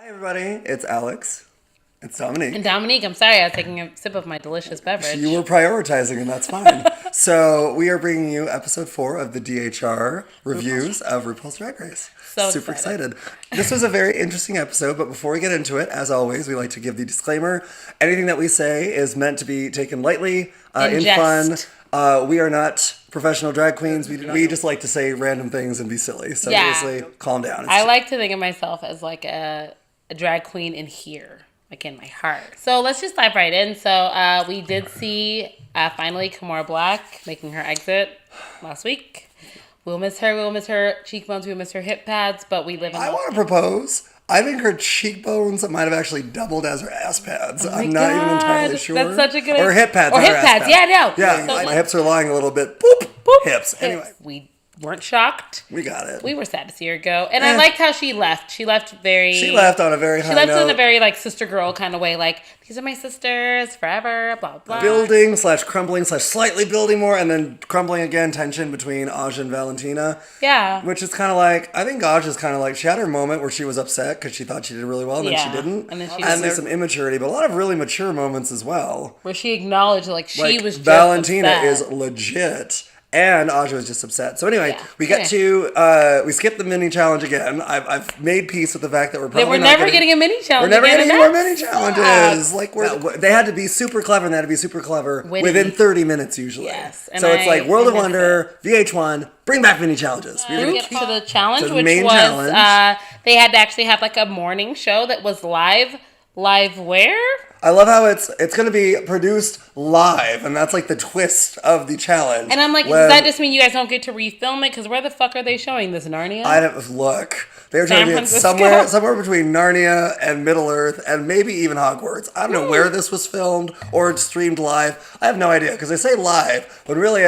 Hi everybody, it's Alex. It's Dominique. And Dominique, I'm sorry, I was taking a sip of my delicious beverage. You were prioritizing and that's fine. So we are bringing you episode 4 of the DHR reviews of RuPaul's Drag Race. So Super excited. This was a very interesting episode, but before we get into it, as always, we like to give the disclaimer. Anything that we say is meant to be taken lightly, in fun. We are not professional drag queens. We just like to say random things and be silly. So seriously, calm down. I like to think of myself as like a drag queen in here, like in my heart. So let's just dive right in. So we did see finally Kimora Black making her exit last week. We'll miss her. We'll miss her cheekbones. We'll miss her hip pads. But we live in. I want to propose. I think her cheekbones might have actually doubled as her ass pads. I'm not even entirely sure. That's such a good idea. Or hip pads. Or hip pads. Yeah, no. Yeah, So my hips are lying a little bit. Boop. Boop. Hips. Anyway. We weren't shocked. We got it. We were sad to see her go. And I liked how she left. She left on a very in a very like sister girl kind of way. Like, these are my sisters forever, blah, blah. Building / crumbling / slightly building more and then crumbling again. Tension between Aja and Valentina. Yeah. Which is kind of like, I think Aja's kind of like, she had her moment where she was upset because she thought she did really well and then she didn't. And there's some immaturity, but a lot of really mature moments as well. Where she acknowledged like she was just Valentina upset. is legit. And Aja was just upset. So anyway, we get to, we skipped the mini challenge again. I've made peace with the fact that we're probably never getting a mini challenge. We're never getting any more mini challenges. Like they had to be super clever and they had to be super clever within 30 minutes usually. Yes. So it's like World of Wonder, VH1, bring back mini challenges. We're going to get to the challenge, which was, they had to actually have like a morning show that was live. Live where? I love how it's going to be produced live, and that's like the twist of the challenge. And I'm like, does that just mean you guys don't get to refilm it? Because where the fuck are they showing this? Narnia? I don't look. They were trying to do it somewhere between Narnia and Middle Earth, and maybe even Hogwarts. I don't know where this was filmed or streamed live. I have no idea because they say live, but really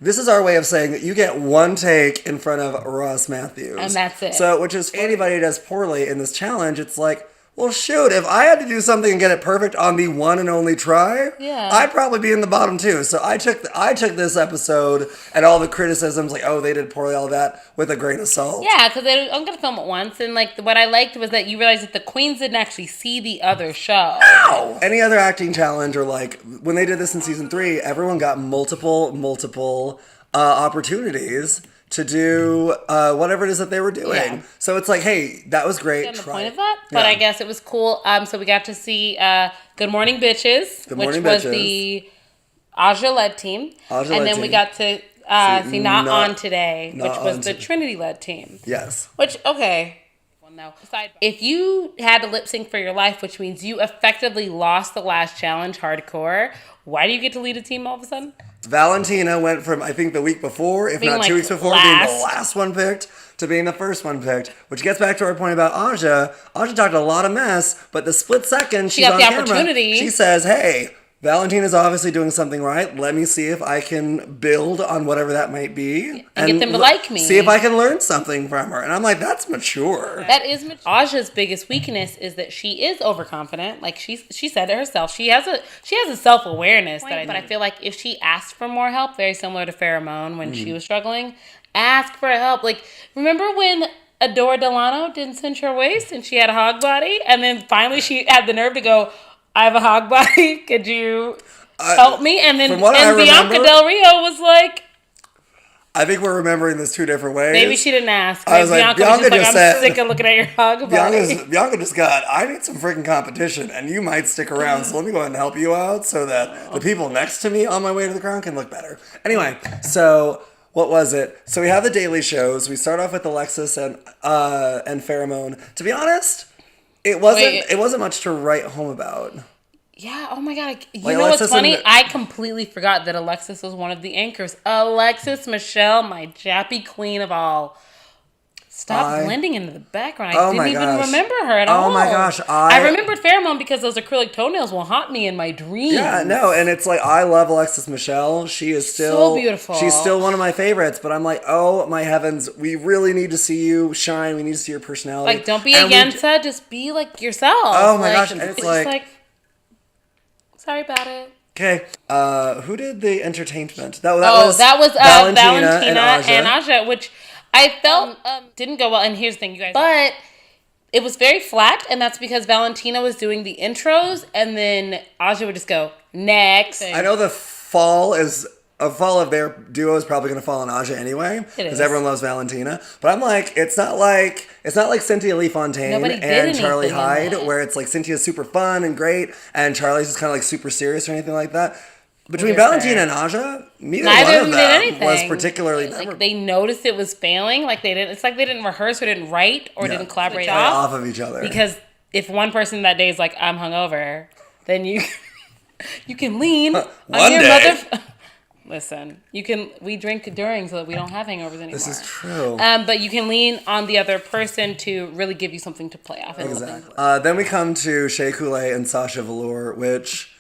this is our way of saying that you get one take in front of Ross Matthews, and that's it. So, which is anybody who does poorly in this challenge, it's like, well, shoot, if I had to do something and get it perfect on the one and only try, I'd probably be in the bottom too. So I took this episode and all the criticisms, like, oh, they did poorly, all that, with a grain of salt. Yeah, because I'm going to film it once, and like what I liked was that you realized that the queens didn't actually see the other show. Ow! Any other acting challenge, or like, when they did this in season 3, everyone got multiple opportunities to do whatever it is that they were doing. Yeah. So it's like, hey, that was great. The point of that, but I guess it was cool. So we got to see Good Morning Bitches, which was the Aja-led team. And then we got to see Not On Today, which was the Trinity-led team. Yes. Which, okay. Well, no. If you had to lip sync for your life, which means you effectively lost the last challenge hardcore, why do you get to lead a team all of a sudden? Valentina went from, I think, the week before, if not 2 weeks before, being the last one picked to being the first one picked, which gets back to our point about Aja. Aja talked a lot of mess, but the split second she's on camera, she says, hey, Valentina's obviously doing something right. Let me see if I can build on whatever that might be. And get them to like me. See if I can learn something from her. And I'm like, that's mature. That is mature. Aja's biggest weakness is that she is overconfident. Like she said it herself. She has a self-awareness. But I feel like if she asked for more help, very similar to Pheromone when she was struggling, ask for help. Like, remember when Adora Delano didn't cinch her waist and she had a hog body? And then finally she had the nerve to go, I have a hog body. Could you help me? And then Bianca Del Rio was like, I think we're remembering this 2 different ways. Maybe she didn't ask. I was like, Bianca just said, I'm sick of looking at your hog body. Bianca just got, I need some freaking competition, and you might stick around, so let me go ahead and help you out so that the people next to me on my way to the crown can look better. Anyway, so what was it? So we have the daily shows. We start off with Alexis and Pheromone. To be honest, it wasn't much to write home about. Yeah, oh my God. You know Alexis what's funny? I completely forgot that Alexis was one of the anchors. Alexis Michelle, my jappy queen of all. Stop blending into the background. I didn't even remember her at all. Oh my gosh. I remembered Pheromone because those acrylic toenails will haunt me in my dreams. Yeah, no, and it's like, I love Alexis Michelle. She is still so beautiful. She's still one of my favorites, but I'm like, oh my heavens, we really need to see you shine. We need to see your personality. Like, don't be a Yensa, just be like yourself. Oh my gosh, and it's like, sorry about it. Okay, who did the entertainment? That was Valentina and Aja, which I felt didn't go well. And here's the thing, you guys. But it was very flat, and that's because Valentina was doing the intros, and then Aja would just go, next. I know the fall of their duo is probably going to fall on Aja anyway, because everyone loves Valentina. But I'm like, it's not like Cynthia Lee Fontaine and Charlie Hyde, where it's like Cynthia's super fun and great, and Charlie's just kind of like super serious or anything like that. Between Valentina and Aja, neither one of them was particularly memorable. Like, they noticed it was failing. Like, it's like they didn't rehearse or didn't write or didn't collaborate off of each other. Because if one person that day is like, I'm hungover, then you can lean on your mother. Listen, we drink during so that we don't have hangovers anymore. This is true. But you can lean on the other person to really give you something to play off. Exactly. Then we come to Shea Coulee and Sasha Velour, which,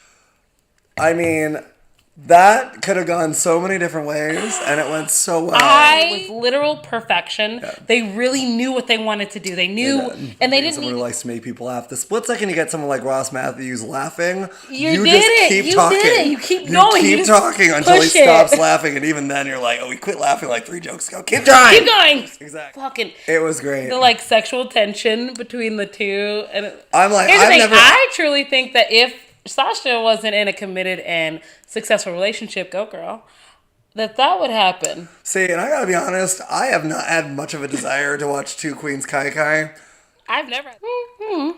I mean, that could have gone so many different ways, and it went so well. It was literal perfection. Yeah. They really knew what they wanted to do. They knew, and they didn't. Someone who likes to make people laugh. The split second you get someone like Ross Matthews laughing, you just keep talking. You keep going. You keep talking until he stops laughing, and even then you're like, "Oh, we quit laughing like 3 jokes ago. Keep trying. Keep going." Exactly. Fucking. It was great. The like sexual tension between the two, and I'm like, I truly think that if Sasha wasn't in a committed and successful relationship, go girl, that would happen. See, and I gotta be honest, I have not had much of a desire to watch two queens kai. I've never.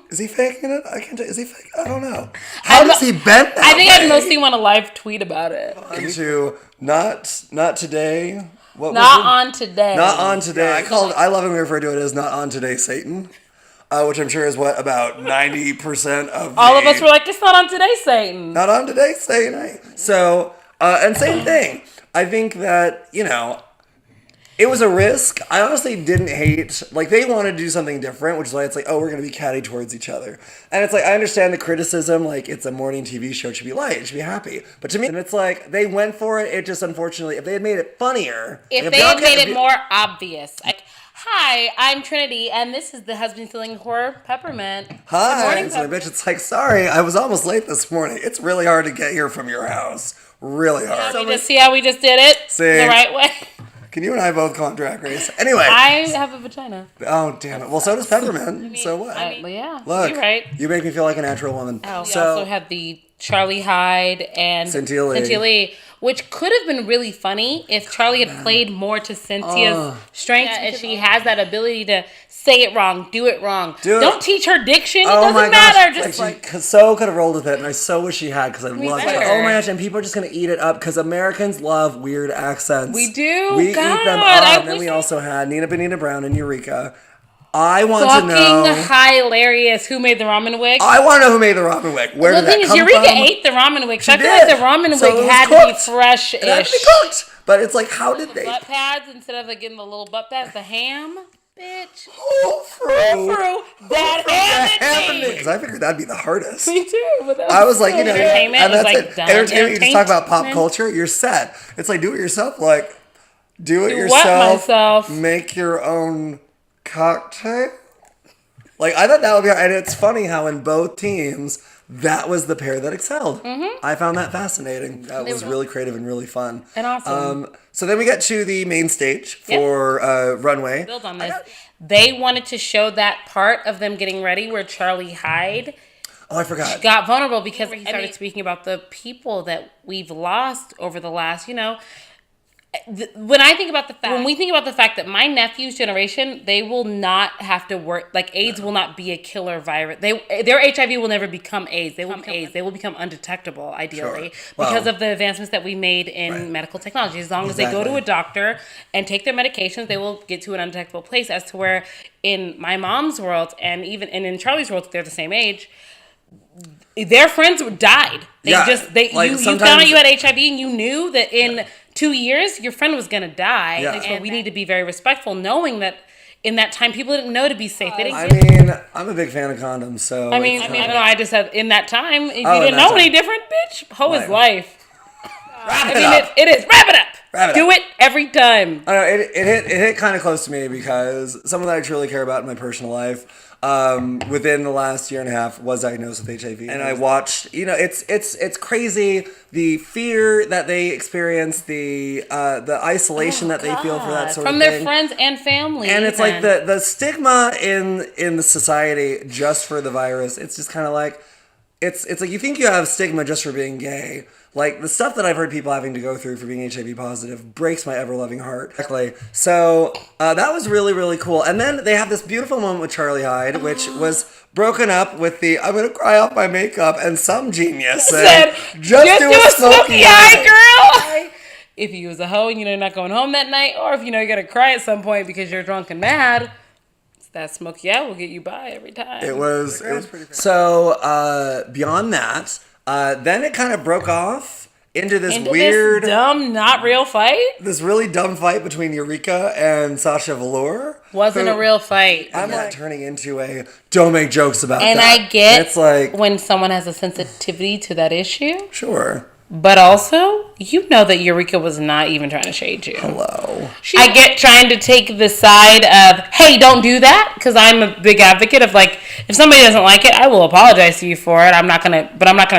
Is he faking it? I can't. Is he faking? I don't know. How does he bend that I think way? I'd mostly want a live tweet about it. To not today. Not on today. Not on today. I love when we refer to it as not on today, Satan. Which I'm sure is what about 90% of all of us were like, it's not on today, Satan. Not on today, Satan. So, and same thing. I think that, it was a risk. I honestly didn't hate, like, they wanted to do something different, which is why it's like, oh, we're going to be catty towards each other. And it's like, I understand the criticism, like, it's a morning TV show, it should be light, it should be happy. But to me, and it's like, they went for it, it just, unfortunately, if they had made it funnier. If they had made it more obvious. Hi, I'm Trinity, and this is the husband stealing whore Peppermint. Hi, it's my bitch. It's like, sorry, I was almost late this morning. It's really hard to get here from your house. Really hard. So see how we just did it? The right way? Can you and I both go on Drag Race? Anyway. I have a vagina. Oh, damn it. Well, so does Peppermint. So what? Yeah. Look, you're right. You make me feel like a natural woman. Oh, we also had the Charlie Hyde and Cynthia Lee, which could have been really funny if Charlie had played more to Cynthia's strengths, and she has that ability to say it wrong, do it wrong. Don't teach her diction. It doesn't matter. Just like so could have rolled with it, and I so wish she had, because I love it. Oh my gosh, and people are just gonna eat it up because Americans love weird accents. We do. We eat them up. And then we also had Nina Benita Brown and Eureka. I want to know. Fucking hilarious. Who made the ramen wig? I want to know who made the ramen wig. Where did that come from? The thing is, Eureka ate the ramen wig. So I feel like the ramen wig had to be fresh-ish. It had to be cooked. But it's like, how did they? Butt pads instead of getting the little butt pads. The ham, bitch. That ham. Because I figured that'd be the hardest. Me too. But I was like, entertainment. And that's like it. Entertainment. You just talk about pop culture. You're set. It's like, do it yourself. Like, do it yourself. Make your own cocktail. Like, I thought that would be, and it's funny how in both teams, that was the pair that excelled. Mm-hmm. I found that fascinating. That was really creative and really fun. And awesome. So then we get to the main stage for Runway. Build on this. They wanted to show that part of them getting ready where Charlie Hyde I forgot. Got vulnerable because he started speaking about the people that we've lost over the last, when I think about when we think about the fact that my nephew's generation, they will not have to work, like AIDS will not be a killer virus. Their HIV will never become AIDS. They will become AIDS. They will become undetectable, ideally, because of the advancements that we made in medical technology. As long as they go to a doctor and take their medications, they will get to an undetectable place. As to where in my mom's world and in Charlie's world, they're the same age. Their friends died. You found out you had HIV and you knew that in 2 years your friend was gonna die. Yeah. And we need to be very respectful, knowing that in that time people didn't know to be safe. I'm a big fan of condoms, so I don't know. I just said in that time, if you didn't know any different, bitch, hoe is life. It is. Wrap it up. Do it every time. I know it hit kind of close to me because someone that I truly care about in my personal life. within the last year and a half was diagnosed with HIV. And I watched, it's crazy, the fear that they experience, the isolation that they feel for that sort of thing. From their friends and family. And it's like the stigma in the society just for the virus. It's just kind of like, it's like you think you have stigma just for being gay. Like, the stuff that I've heard people having to go through for being HIV positive breaks my ever-loving heart. Exactly. So, that was really, really cool. And then they have this beautiful moment with Charlie Hyde, which was broken up with the, I'm going to cry off my makeup, and some genius said, just do a smoky eye, girl. If you was a hoe and you're not going home that night, or if you're going to cry at some point because you're drunk and mad, that smoky eye will get you by every time. It was pretty fun. So, beyond that, then it kind of broke off into this weird, dumb, not real fight. This really dumb fight between Eureka and Sasha Velour. Wasn't a real fight. I'm not turning into a don't make jokes about and that. And I get it's like when someone has a sensitivity to that issue. Sure. But also, you know that Eureka was not even trying to shade you. Hello. I get trying to take the side of, hey, don't do that, because I'm a big advocate of, like, if somebody doesn't like it, I will apologize to you for it. I'm not gonna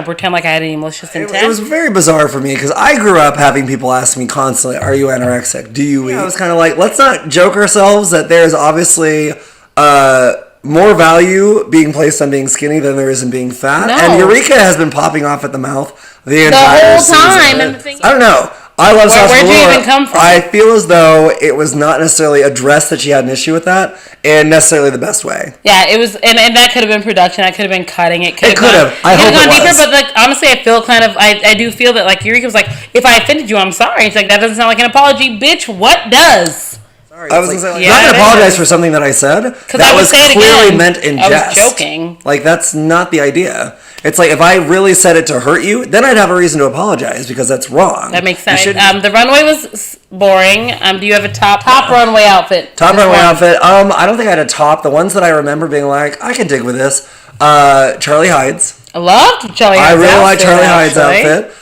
pretend like I had any malicious intent. It was very bizarre for me, because I grew up having people ask me constantly, are you anorexic? Do you eat? I was kind of like, let's not joke ourselves that there's obviously more value being placed on being skinny than there is in being fat. No. And Eureka has been popping off at the mouth the entire whole time. And I don't know. I love Sasha Velour. Where'd you even come from? I feel as though it was not necessarily addressed that she had an issue with that in necessarily the best way. Yeah, it was, and that could have been production. I could have been cutting. It could have. I hope it was. Deeper, but like honestly, I feel kind of. I do feel that like Eureka was like, if I offended you, I'm sorry. It's like that doesn't sound like an apology, bitch. What does? I was not going to apologize for something that I said. That was clearly meant in jest. I was joking. Like, that's not the idea. It's like, if I really said it to hurt you, then I'd have a reason to apologize, because that's wrong. That makes sense. The runway was boring. Do you have a top runway outfit? Top runway outfit. I don't think I had a top. The ones that I remember being like, I can dig with this. Charlie Hyde's. I loved Charlie Hyde's outfit. I really liked Charlie Hyde's outfit.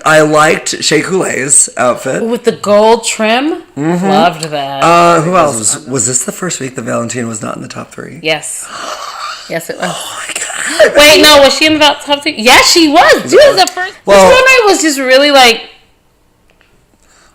I liked Shea Coulee's outfit. With the gold trim? Mm-hmm. Loved that. Who else? Was this the first week that Valentina was not in the top 3? Yes. Yes, it was. Oh, my God. Wait, no, was she in the top 3? Yes, she was. She was the first. Well, this one was just really like...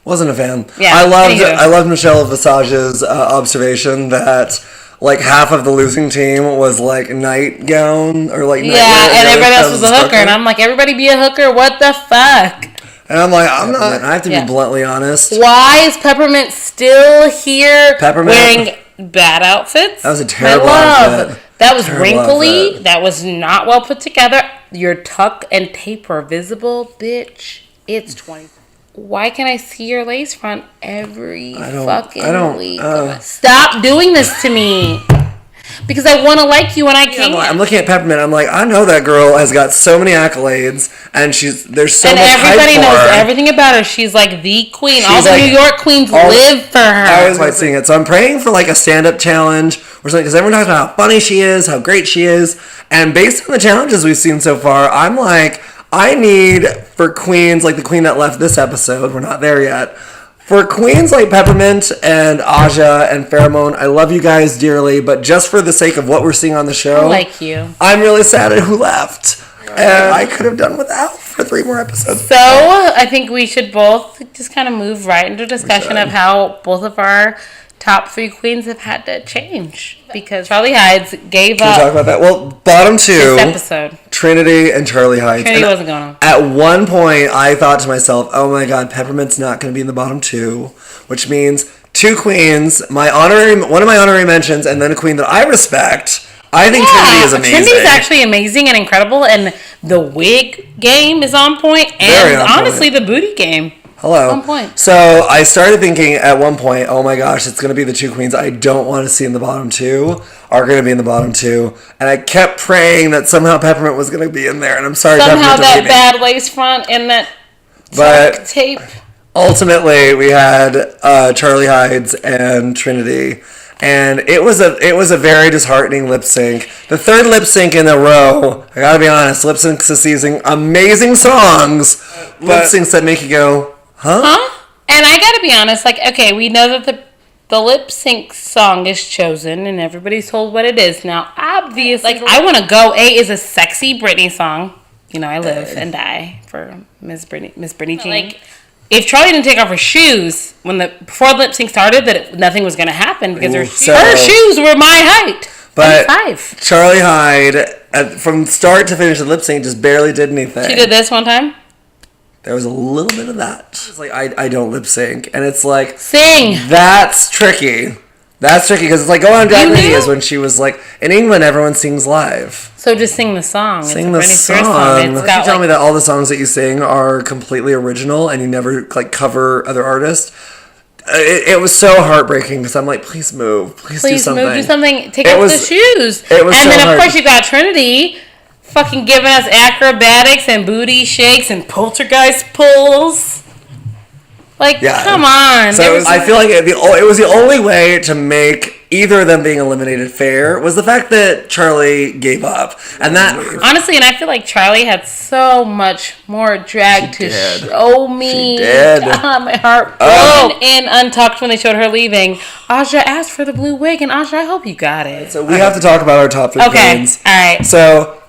Wasn't a fan. Yeah, I loved Michelle Visage's observation that... like half of the losing team was like nightgown or like yeah, and everybody else was a hooker, and I'm like, everybody be a hooker. What the fuck? And I'm like, I'm not. I have to be bluntly honest. Why is Peppermint still here wearing bad outfits? That was a terrible outfit. That was wrinkly. Outfit. That was not well put together. Your tuck and taper visible, bitch. It's 20. Why can I see your lace front every fucking week? Stop doing this to me. Because I want to like you and I can't. I'm looking at Peppermint. I'm like, I know that girl has got so many accolades, and there's so much hype for her. And everybody knows everything about her. She's like the queen. All the New York queens live for her. I was quite seeing it. So I'm praying for like a stand-up challenge or something, because everyone talks about how funny she is, how great she is, and based on the challenges we've seen so far, I'm like, I need for queens like the queen that left this episode. We're not there yet. For queens like Peppermint and Aja and Pheromone, I love you guys dearly, but just for the sake of what we're seeing on the show, I like you. I'm really sad at who left. And I could have done without for 3 more episodes. So I think we should both just kind of move right into discussion of how both of our top 3 queens have had to change, because Charlie Hyde's gave up. Can we talk about that? Well, bottom 2, this episode. Trinity and Charlie Hyde. Trinity wasn't going on. At one point, I thought to myself, oh my God, Peppermint's not going to be in the bottom 2, which means 2 queens, one of my honorary mentions, and then a queen that I respect. I think Trinity is amazing. Trinity's actually amazing and incredible, and the wig game is on point, and honestly, the booty game. Hello. On point. So I started thinking at one point, oh my gosh, it's going to be the 2 queens I don't want to see in the bottom 2 are going to be in the bottom 2. And I kept praying that somehow Peppermint was going to be in there. And I'm sorry, somehow Peppermint, that bad lace front and that tuck tape. Ultimately, we had Charlie Hyde's and Trinity. And it was a very disheartening lip sync. The 3rd lip sync in a row, I gotta be honest, lip syncs this season, amazing songs, lip syncs that make you go, huh? And I gotta be honest, like, okay, we know that the lip sync song is chosen and everybody's told what it is. Now, obviously, like, I Want to Go A is a sexy Britney song. You know, I live and die for Miss Britney Jean. Like, if Charlie didn't take off her shoes before the lip sync started, nothing was going to happen because her shoes were my height. But 5. Charlie Hyde, from start to finish the lip sync, just barely did anything. She did this one time? There was a little bit of that. It's like, I don't lip sync. And it's like... Sing! That's tricky. That's tricky because it's like, go on Drag Race when she was like... In England, everyone sings live. So just sing the song. Sing the song. Unless you tell me that all the songs that you sing are completely original and you never like cover other artists... It was so heartbreaking because I'm like, please move. Please do something. Do something. Take off the shoes. It was and then, of course, you got Trinity fucking giving us acrobatics and booty shakes and poltergeist pulls. Like, come on. So I feel like it was the only way to make either of them being eliminated fair was the fact that Charlie gave up. And that... Honestly, and I feel like Charlie had so much more drag to show me. She did. God, my heart broke. In Untucked, when they showed her leaving, Aja asked for the blue wig, and Aja, I hope you got it. So we have to talk about our top 3 queens. All right. So...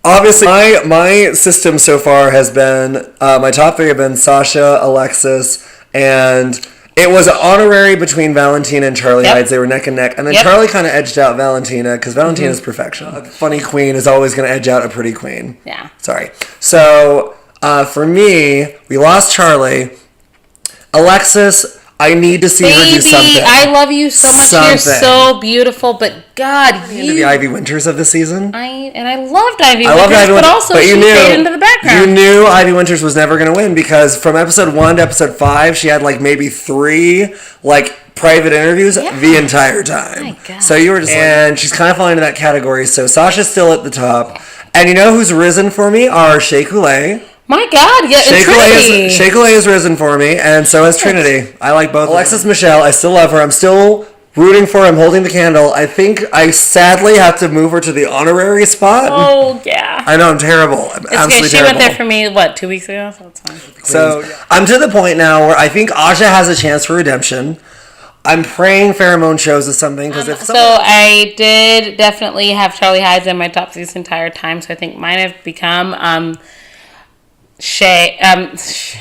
Obviously, my system so far has been, my top 3 have been Sasha, Alexis, and it was an honorary between Valentina and Charlie Hides. They were neck and neck. And then Charlie kind of edged out Valentina because Valentina's perfection. A funny queen is always going to edge out a pretty queen. Yeah. Sorry. So, for me, we lost Charlie. Alexis... I need to see her do something. I love you so much. You're so beautiful, but God, into the Ivy Winters of the season. I loved Ivy Winters, but also she faded into the background. You knew Ivy Winters was never going to win because from episode 1 to episode 5, she had like maybe 3 like private interviews the entire time. My God. So you were just and she's kind of falling into that category. So Sasha's still at the top, and you know who's risen for me are Shea Coulee. My God, yeah, Trinity. Shea Coulee has risen for me, and so has Trinity. I like both. Alexis Michelle, I still love her. I'm still rooting for her. I'm holding the candle. I think I sadly have to move her to the honorary spot. Oh, yeah. I know, I'm terrible. I'm absolutely terrible. She went there for me, 2 weeks ago? So that's fine. So I'm to the point now where I think Aja has a chance for redemption. I'm praying Pheromone shows us something. So I did definitely have Charlie Hides in my top 3 this entire time, so I think mine have become... Shea,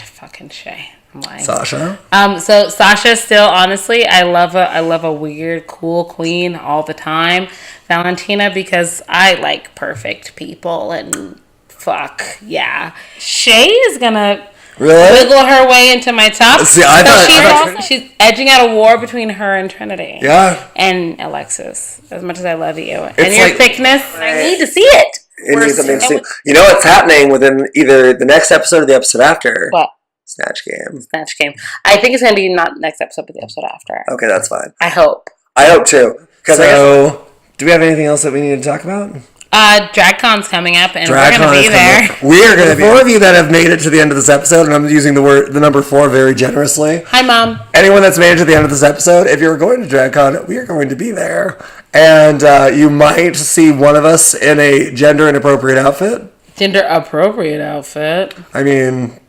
fucking Shea. I'm lying. Sasha. So Sasha still, honestly, I love a weird, cool queen all the time. Valentina, because I like perfect people and fuck yeah. Shea is gonna wiggle her way into my top. See, she's edging out a war between her and Trinity. Yeah. And Alexis. As much as I love you and your thickness, I need to see it. It needs something soon. You know what's happening within either the next episode or the episode after? What? Snatch Game. Snatch Game. I think it's going to be not next episode, but the episode after. Okay, that's fine. I hope. I hope too. So, do we have anything else that we need to talk about? DragCon's coming up, and we're going to be there. We are going to be. For 4 of you that have made it to the end of this episode, and I'm using the number 4 very generously. Hi, Mom. Anyone that's made it to the end of this episode, if you're going to DragCon, we are going to be there. And you might see one of us in a gender inappropriate outfit. Gender appropriate outfit? I mean...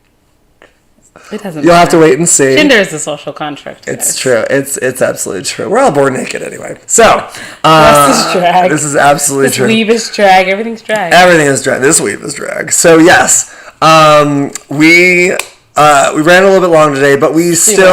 It doesn't You'll matter. have to wait and see. Gender is a social construct. It's true. It's absolutely true. We're all born naked anyway. So, this is drag. This is absolutely true. This weave is drag. Everything's drag. Everything is drag. This weave is drag. So yes, we ran a little bit long today, but we're still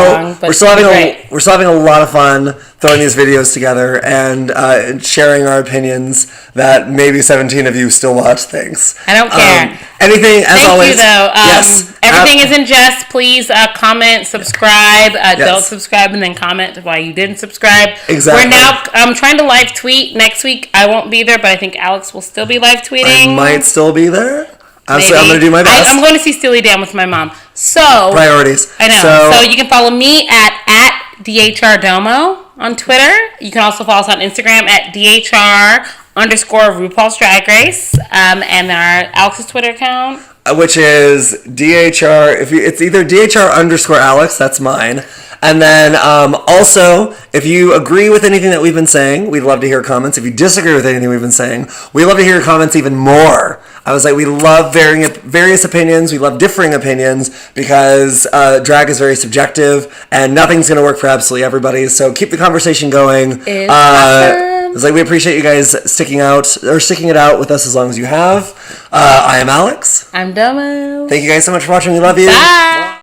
having a lot of fun throwing these videos together and sharing our opinions that maybe 17 of you still watch things. I don't care. Anything, as always. Thank you, though. Yes. Everything is in jest. Please comment, subscribe. Don't subscribe and then comment why you didn't subscribe. Exactly. We're now trying to live tweet. Next week, I won't be there, but I think Alex will still be live tweeting. I might still be there. I'm going to do my best. I'm going to see Steely Dan with my mom. So priorities. I know. So you can follow me at DHR Domo on Twitter. You can also follow us on Instagram at DHR _RuPaul's Drag Race. And then our Alex's Twitter account. Which is DHR, it's either DHR _Alex, that's mine. And then also, if you agree with anything that we've been saying, we'd love to hear comments. If you disagree with anything we've been saying, we'd love to hear your comments even more. I was like, we love various opinions. We love differing opinions because drag is very subjective and nothing's going to work for absolutely everybody. So keep the conversation going. It's awesome. It's like we appreciate you guys sticking it out with us as long as you have. I am Alex. I'm Domo. Thank you guys so much for watching. We love you. Bye.